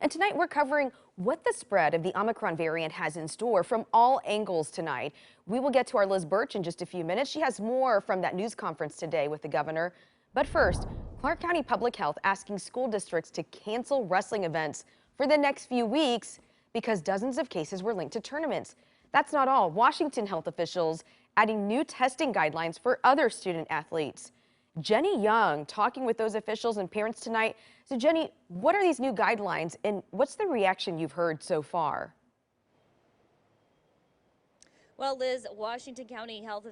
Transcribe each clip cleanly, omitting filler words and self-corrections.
And tonight we're covering what the spread of the Omicron variant has in store from all angles tonight. We will get to our Liz Birch in just a few minutes. She has more from that news conference today with the governor. But first, Clark County Public Health asking school districts to cancel wrestling events for the next few weeks because dozens of cases were linked to tournaments. That's not all. Washington health officials adding new testing guidelines for other student athletes. Jenny Young talking with those officials and parents tonight. So Jenny, what are these new guidelines and what's the reaction you've heard so far? Well, Liz, Washington State health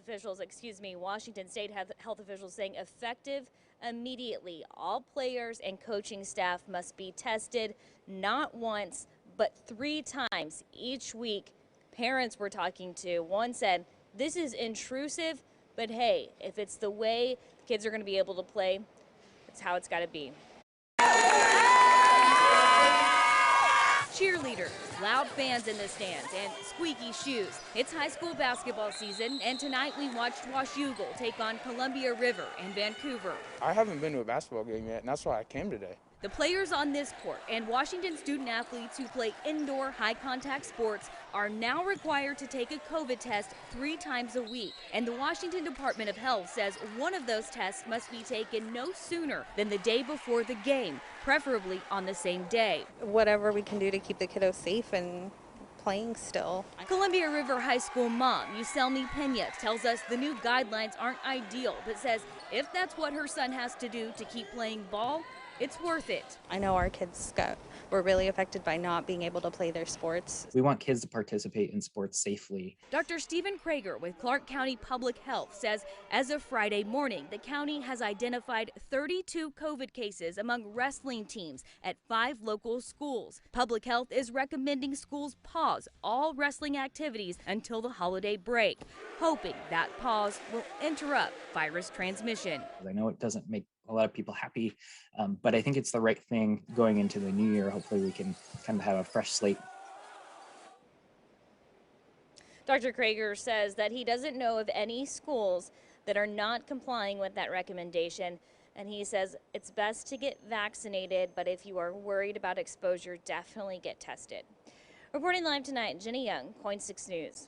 officials saying effective immediately. All players and coaching staff must be tested not once, but 3 times each week. Parents we're talking to, one said, this is intrusive, but hey, if it's the way the kids are going to be able to play, it's how it's got to be. Cheerleaders, loud fans in the stands, and squeaky shoes. It's high school basketball season, and tonight we watched Washougal take on Columbia River in Vancouver. I haven't been to a basketball game yet, and that's why I came today. The players on this court and Washington student athletes who play indoor high-contact sports are now required to take a COVID test 3 times a week. And the Washington Department of Health says one of those tests must be taken no sooner than the day before the game, preferably on the same day. Whatever we can do to keep the kiddos safe and playing still. Columbia River High School mom, Yuselmi Pena, tells us the new guidelines aren't ideal, but says if that's what her son has to do to keep playing ball, it's worth it. I know our kids were really affected by not being able to play their sports. We want kids to participate in sports safely. Dr. Stephen Krager with Clark County Public Health says as of Friday morning, the county has identified 32 COVID cases among wrestling teams at 5 local schools. Public Health is recommending schools pause all wrestling activities until the holiday break, hoping that pause will interrupt virus transmission. I know it doesn't make a lot of people happy, but I think it's the right thing going into the new year. Hopefully we can kind of have a fresh slate. Dr. Krager says that he doesn't know of any schools that are not complying with that recommendation. And he says it's best to get vaccinated, but if you are worried about exposure, definitely get tested. Reporting live tonight, Jenny Young, KOIN 6 News.